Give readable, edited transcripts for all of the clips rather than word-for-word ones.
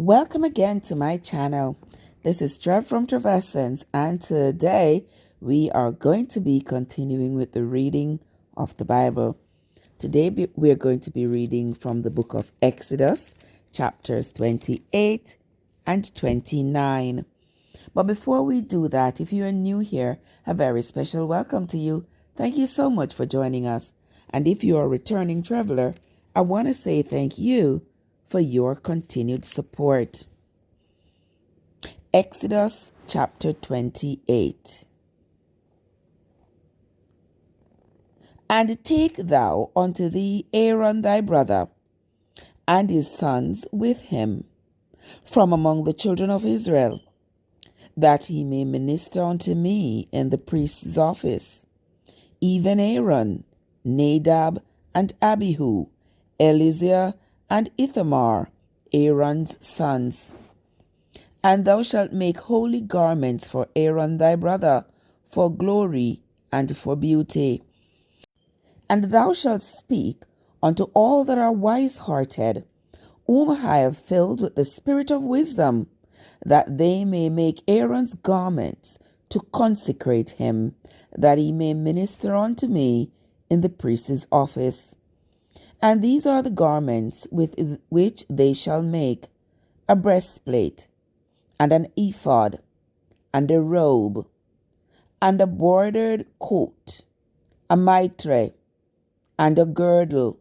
Welcome again to my channel. This is Trev from Trevessence, and today we are going to be continuing with the reading of the Bible. Today we are going to be reading from the book of Exodus, chapters 28 and 29. But before we do that, if you are new here, a very special welcome to you. Thank you so much for joining us. And if you are a returning traveler, I want to say thank you for your continued support. Exodus chapter 28. And take thou unto thee Aaron thy brother, and his sons with him, from among the children of Israel, that he may minister unto me in the priest's office, even Aaron, Nadab, and Abihu, Eleazar, and Ithamar, Aaron's sons. And thou shalt make holy garments for Aaron thy brother, for glory and for beauty. And thou shalt speak unto all that are wise-hearted, whom I have filled with the spirit of wisdom, that they may make Aaron's garments to consecrate him, that he may minister unto me in the priest's office. And these are the garments with which they shall make: a breastplate, and an ephod, and a robe, and a bordered coat, a mitre, and a girdle.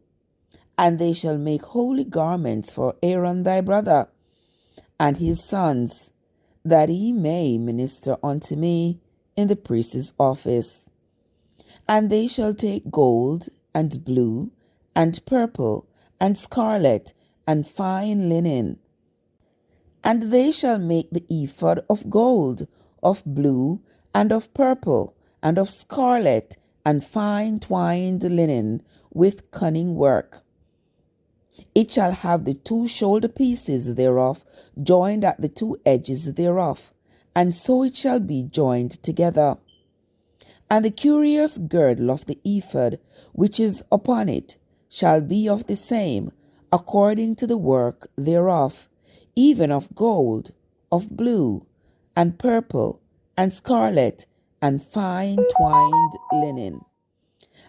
And they shall make holy garments for Aaron thy brother, and his sons, that he may minister unto me in the priest's office. And they shall take gold, and blue, and purple, and scarlet, and fine linen. And they shall make the ephod of gold, of blue, and of purple, and of scarlet, and fine twined linen, with cunning work. It shall have the two shoulder pieces thereof joined at the two edges thereof, and so it shall be joined together. And the curious girdle of the ephod, which is upon it, shall be of the same, according to the work thereof, even of gold, of blue, and purple, and scarlet, and fine twined linen.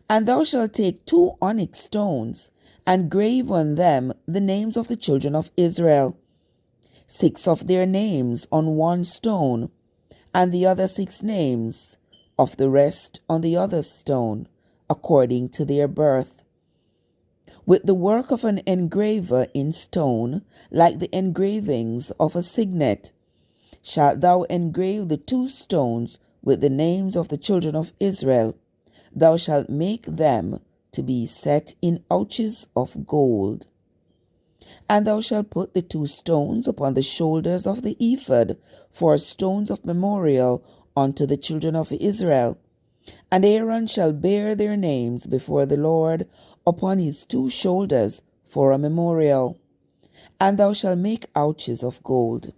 And thou shalt take 2 onyx stones, and grave on them the names of the children of Israel, 6 of their names on one stone, and the other 6 names of the rest on the other stone, according to their birth. With the work of an engraver in stone, like the engravings of a signet, shalt thou engrave the 2 stones with the names of the children of Israel. Thou shalt make them to be set in ouches of gold. And thou shalt put the 2 stones upon the shoulders of the ephod for stones of memorial unto the children of Israel. And Aaron shall bear their names before the Lord upon his 2 shoulders for a memorial. And thou shalt make ouches of gold,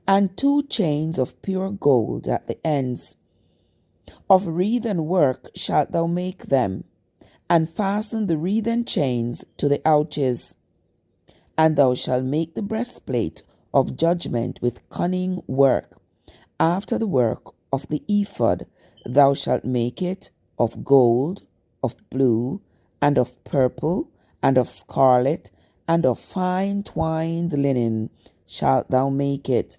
and 2 chains of pure gold at the ends. Of wreathen work shalt thou make them, and fasten the wreathen chains to the ouches. And thou shalt make the breastplate of judgment with cunning work. After the work of the ephod, thou shalt make it of gold, of blue, and of purple, and of scarlet, and of fine twined linen shalt thou make it.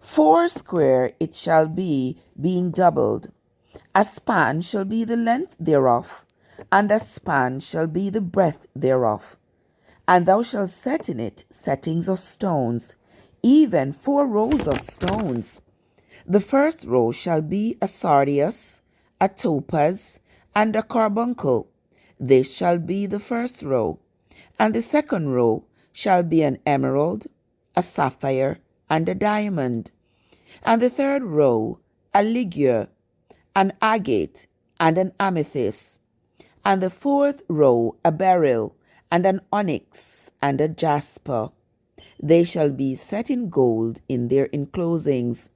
4 square it shall be, being doubled. A span shall be the length thereof, and a span shall be the breadth thereof. And thou shalt set in it settings of stones, even 4 rows of stones. The first row shall be a sardius, a topaz, and a carbuncle. This shall be the first row. And the second row shall be an emerald, a sapphire, and a diamond. And the third row a ligure, an agate, and an amethyst. And the fourth row a beryl, and an onyx, and a jasper. They shall be set in gold in their enclosings.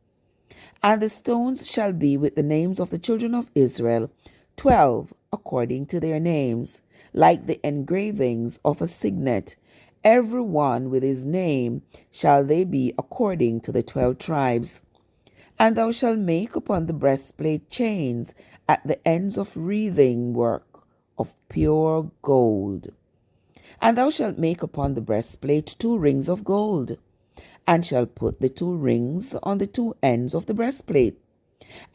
And the stones shall be with the names of the children of Israel, 12 according to their names, like the engravings of a signet, every one with his name shall they be according to the 12 tribes. And thou shalt make upon the breastplate chains at the ends of wreathing work of pure gold. And thou shalt make upon the breastplate 2 rings of gold, and shalt put the 2 rings on the 2 ends of the breastplate.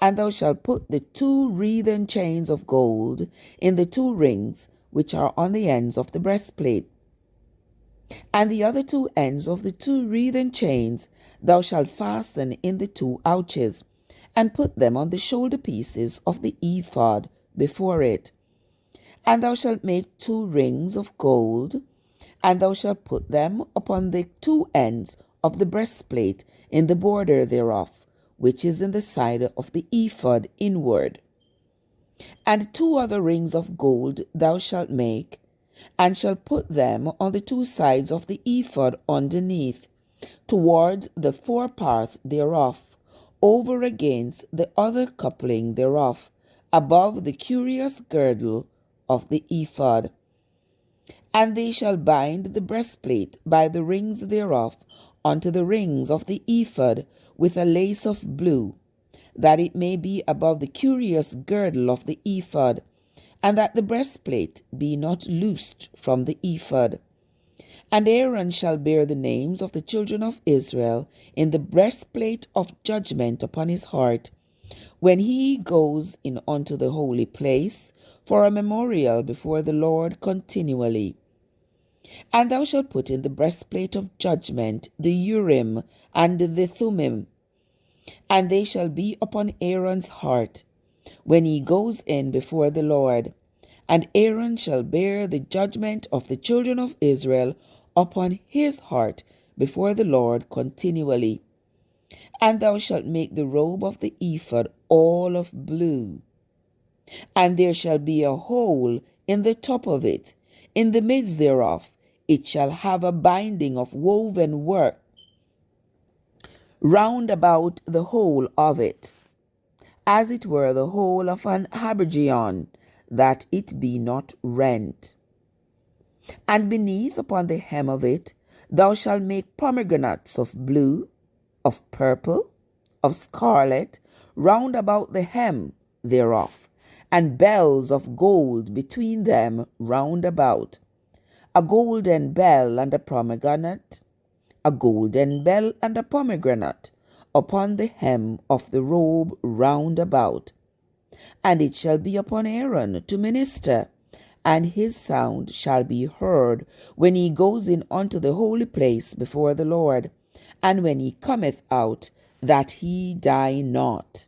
And thou shalt put the 2 wreathen chains of gold in the 2 rings which are on the ends of the breastplate. And the other 2 ends of the 2 wreathen chains thou shalt fasten in the 2 ouches, and put them on the shoulder pieces of the ephod before it. And thou shalt make 2 rings of gold, and thou shalt put them upon the 2 ends of the breastplate in the border thereof, which is in the side of the ephod inward. And 2 other rings of gold thou shalt make, and shalt put them on the 2 sides of the ephod underneath, towards the forepath thereof, over against the other coupling thereof, above the curious girdle of the ephod. And they shall bind the breastplate by the rings thereof unto the rings of the ephod with a lace of blue, that it may be above the curious girdle of the ephod, and that the breastplate be not loosed from the ephod. And Aaron shall bear the names of the children of Israel in the breastplate of judgment upon his heart, when he goes in unto the holy place, for a memorial before the Lord continually. And thou shalt put in the breastplate of judgment the Urim and the Thummim, and they shall be upon Aaron's heart, when he goes in before the Lord. And Aaron shall bear the judgment of the children of Israel upon his heart before the Lord continually. And thou shalt make the robe of the ephod all of blue. And there shall be a hole in the top of it, in the midst thereof. It shall have a binding of woven work round about the whole of it, as it were the whole of an habergeon, that it be not rent. And beneath upon the hem of it thou shalt make pomegranates of blue, of purple, of scarlet, round about the hem thereof, and bells of gold between them round about, a golden bell and a pomegranate, a golden bell and a pomegranate, upon the hem of the robe round about. And it shall be upon Aaron to minister, and his sound shall be heard when he goes in unto the holy place before the Lord, and when he cometh out, that he die not.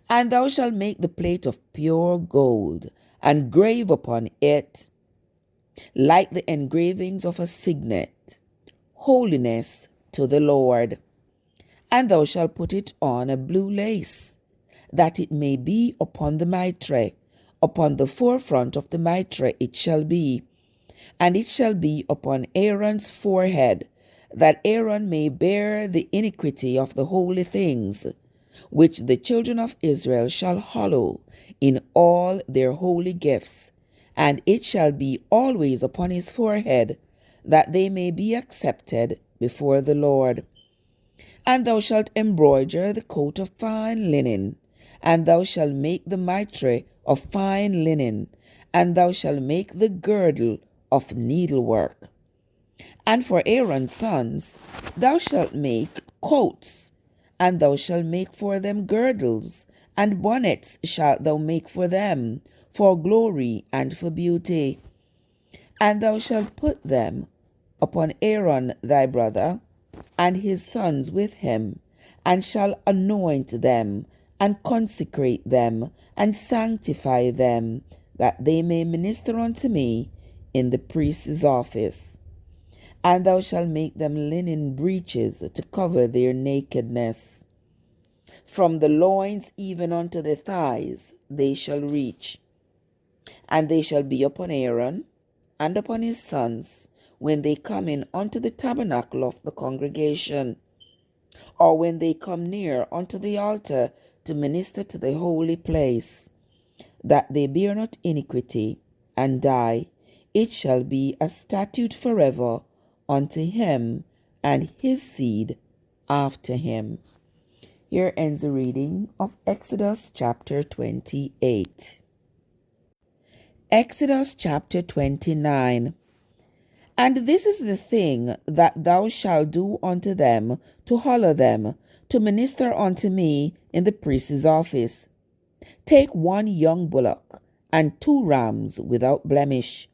And thou shalt make the plate of pure gold, and grave upon it, like the engravings of a signet, holiness to the Lord. And thou shalt put it on a blue lace, that it may be upon the mitre, upon the forefront of the mitre it shall be, and it shall be upon Aaron's forehead, that Aaron may bear the iniquity of the holy things, which the children of Israel shall hallow in all their holy gifts, and it shall be always upon his forehead, that they may be accepted before the Lord. And thou shalt embroider the coat of fine linen, and thou shalt make the mitre of fine linen, and thou shalt make the girdle of needlework. And for Aaron's sons thou shalt make coats, and thou shalt make for them girdles, and bonnets shalt thou make for them, for glory and for beauty. And thou shalt put them upon Aaron thy brother, and his sons with him, and shall anoint them, and consecrate them, and sanctify them, that they may minister unto me in the priest's office. And thou shalt make them linen breeches to cover their nakedness. From the loins even unto the thighs they shall reach. And they shall be upon Aaron and upon his sons when they come in unto the tabernacle of the congregation, or when they come near unto the altar to minister to the holy place, that they bear not iniquity and die. It shall be a statute forever unto him and his seed after him. Here ends the reading of Exodus chapter 28. Exodus chapter 29. And this is the thing that thou shalt do unto them, to hallow them, to minister unto me in the priest's office. Take 1 young bullock, and 2 rams without blemish,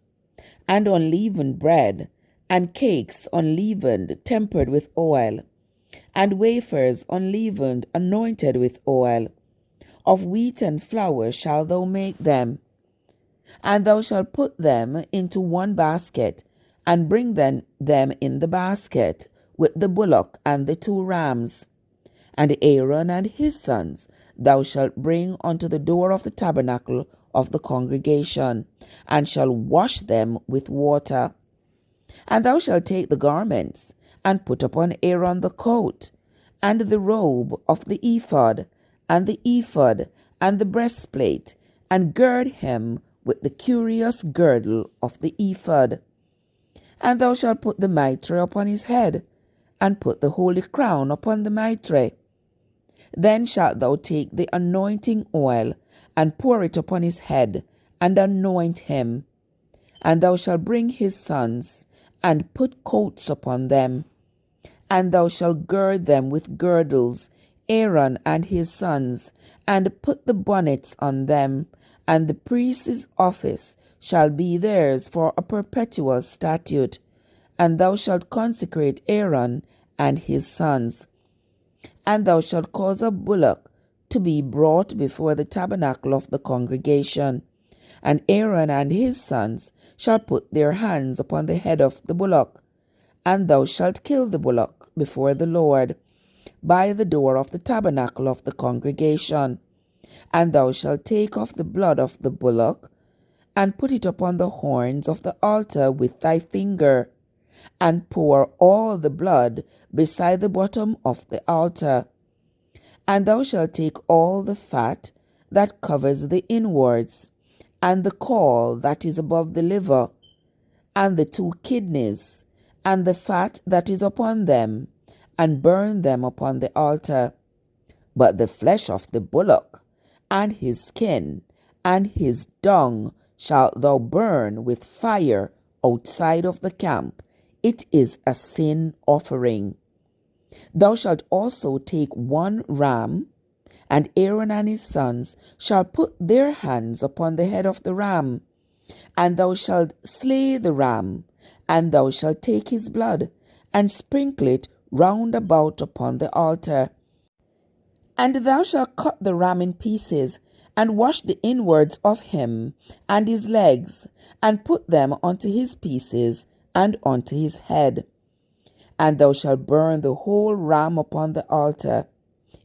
and unleavened bread, and cakes unleavened, tempered with oil, and wafers unleavened, anointed with oil. Of wheat and flour shalt thou make them. And thou shalt put them into 1 basket, and bring them in the basket, with the bullock and the 2 rams. And Aaron and his sons thou shalt bring unto the door of the tabernacle of the congregation, and shalt wash them with water. And thou shalt take the garments, and put upon Aaron the coat, and the robe of the ephod, and the breastplate, and gird him with the curious girdle of the ephod. And thou shalt put the mitre upon his head, and put the holy crown upon the mitre. Then shalt thou take the anointing oil, and pour it upon his head, and anoint him. And thou shalt bring his sons, and put coats upon them. And thou shalt gird them with girdles, Aaron and his sons, and put the bonnets on them. And the priest's office shall be theirs for a perpetual statute. And thou shalt consecrate Aaron and his sons. And thou shalt cause a bullock to be brought before the tabernacle of the congregation. And Aaron and his sons shall put their hands upon the head of the bullock. And thou shalt kill the bullock before the Lord, by the door of the tabernacle of the congregation. And thou shalt take of the blood of the bullock, and put it upon the horns of the altar with thy finger, and pour all the blood beside the bottom of the altar. And thou shalt take all the fat that covers the inwards, and the caul that is above the liver, and the 2 kidneys, and the fat that is upon them, and burn them upon the altar. But the flesh of the bullock, and his skin, and his dung shalt thou burn with fire outside of the camp. It is a sin offering. Thou shalt also take 1 ram, and Aaron and his sons shall put their hands upon the head of the ram. And thou shalt slay the ram, and thou shalt take his blood, and sprinkle it round about upon the altar. And thou shalt cut the ram in pieces, and wash the inwards of him, and his legs, and put them unto his pieces, and unto his head. And thou shalt burn the whole ram upon the altar.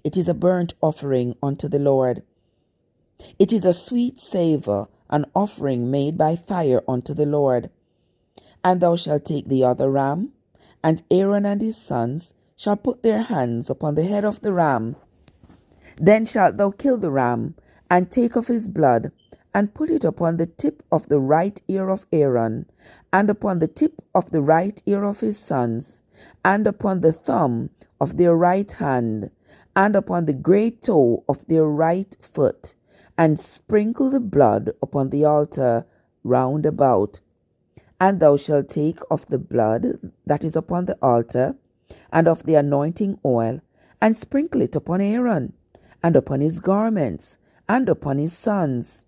It is a burnt offering unto the Lord. It is a sweet savour, an offering made by fire unto the Lord. And thou shalt take the other ram, and Aaron and his sons shall put their hands upon the head of the ram. Then shalt thou kill the ram, and take of his blood, and put it upon the tip of the right ear of Aaron, and upon the tip of the right ear of his sons, and upon the thumb of their right hand, and upon the great toe of their right foot, and sprinkle the blood upon the altar round about. And thou shalt take of the blood that is upon the altar, and of the anointing oil, and sprinkle it upon Aaron, and upon his garments, and upon his sons,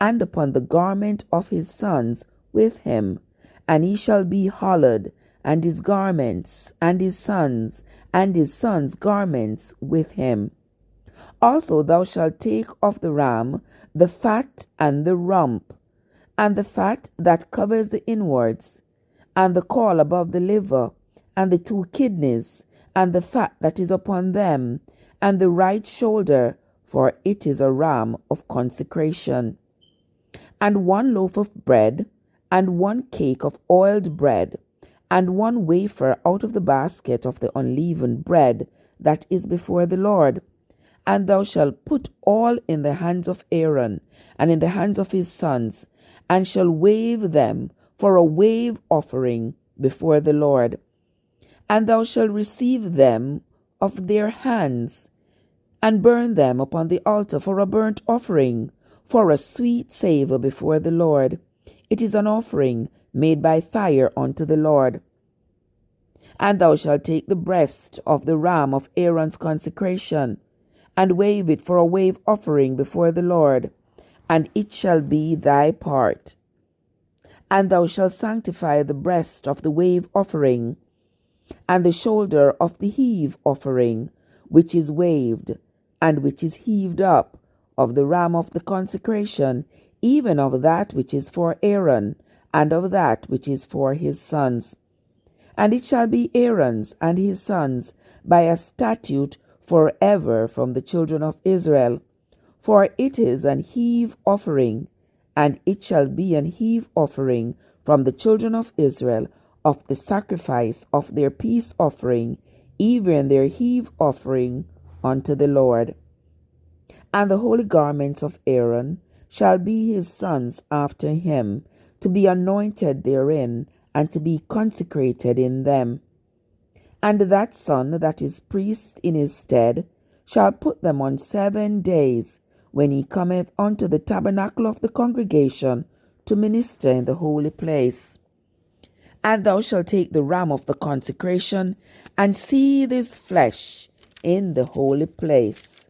and upon the garment of his sons with him. And he shall be hallowed, and his garments, and his sons' garments with him. Also thou shalt take of the ram the fat and the rump, and the fat that covers the inwards, and the caul above the liver, and the 2 kidneys, and the fat that is upon them, and the right shoulder, for it is a ram of consecration. And 1 loaf of bread, and 1 cake of oiled bread, and 1 wafer out of the basket of the unleavened bread that is before the Lord. And thou shalt put all in the hands of Aaron, and in the hands of his sons, and shall wave them for a wave offering before the Lord. And thou shalt receive them of their hands, and burn them upon the altar for a burnt offering, for a sweet savour before the Lord. It is an offering made by fire unto the Lord. And thou shalt take the breast of the ram of Aaron's consecration, and wave it for a wave offering before the Lord, and it shall be thy part. And thou shalt sanctify the breast of the wave offering, and the shoulder of the heave offering, which is waved, and which is heaved up, of the ram of the consecration, even of that which is for Aaron, and of that which is for his sons. And it shall be Aaron's and his sons by a statute forever from the children of Israel. For it is an heave offering, and it shall be an heave offering from the children of Israel of the sacrifice of their peace offering, even their heave offering unto the Lord. And the holy garments of Aaron shall be his sons after him, to be anointed therein, and to be consecrated in them. And that son that is priest in his stead shall put them on 7 days, when he cometh unto the tabernacle of the congregation to minister in the holy place. And thou shalt take the ram of the consecration, and seethe his flesh in the holy place.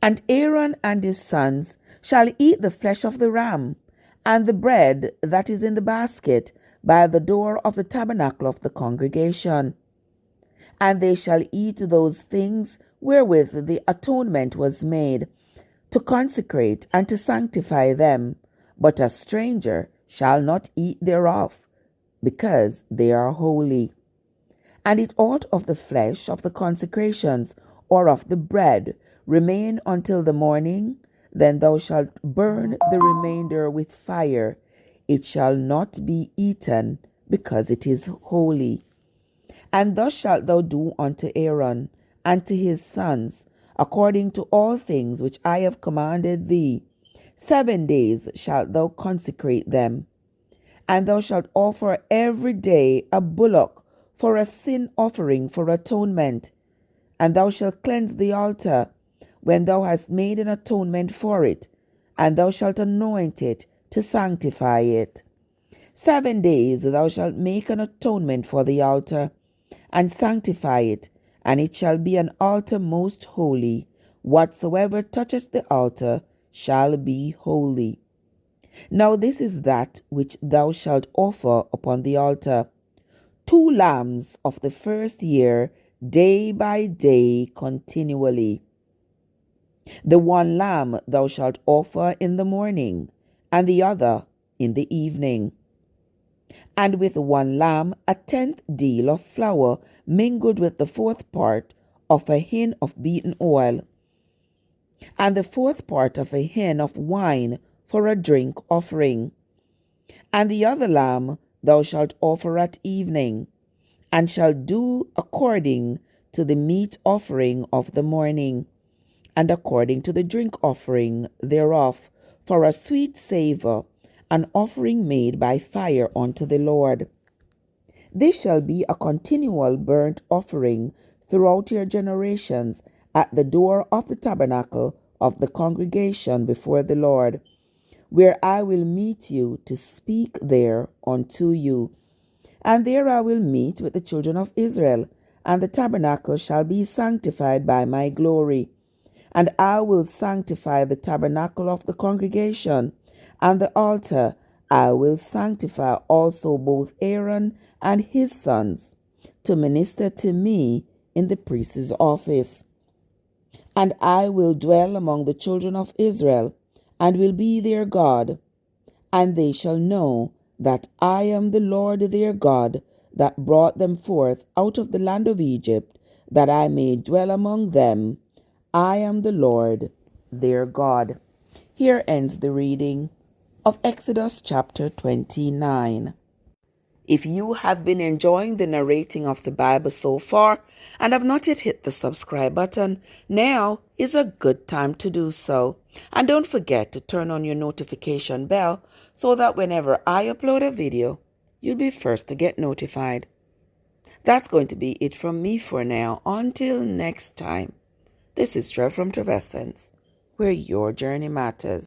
And Aaron and his sons shall eat the flesh of the ram, and the bread that is in the basket by the door of the tabernacle of the congregation. And they shall eat those things wherewith the atonement was made, to consecrate and to sanctify them. But a stranger shall not eat thereof, because they are holy. And it ought of the flesh of the consecrations, or of the bread, remain until the morning. Then thou shalt burn the remainder with fire. It shall not be eaten, because it is holy. And thus shalt thou do unto Aaron and to his sons, according to all things which I have commanded thee. 7 days shalt thou consecrate them. And thou shalt offer every day a bullock for a sin offering for atonement. And thou shalt cleanse the altar when thou hast made an atonement for it, and thou shalt anoint it to sanctify it. 7 days thou shalt make an atonement for the altar, and sanctify it, and it shall be an altar most holy. Whatsoever toucheth the altar shall be holy. Now this is that which thou shalt offer upon the altar: 2 lambs of the first year, day by day continually. The one lamb thou shalt offer in the morning, and the other in the evening. And with 1 lamb 1/10 deal of flour mingled with the 4th part of a hin of beaten oil, and the 4th part of a hin of wine for a drink offering. And the other lamb thou shalt offer at evening, and shalt do according to the meat offering of the morning, and according to the drink offering thereof, for a sweet savour, an offering made by fire unto the Lord. This shall be a continual burnt offering throughout your generations at the door of the tabernacle of the congregation before the Lord, where I will meet you to speak there unto you. And there I will meet with the children of Israel, and the tabernacle shall be sanctified by my glory. And I will sanctify the tabernacle of the congregation, and the altar I will sanctify also both Aaron and his sons, to minister to me in the priest's office. And I will dwell among the children of Israel, and will be their God. And they shall know that I am the Lord their God, that brought them forth out of the land of Egypt, that I may dwell among them. I am the Lord their God. Here ends the reading of Exodus chapter 29. If you have been enjoying the narrating of the Bible so far and have not yet hit the subscribe button, now is a good time to do so. And don't forget to turn on your notification bell so that whenever I upload a video, you'll be first to get notified. That's going to be it from me for now. Until next time, this is Trev from Trevessence, where your journey matters.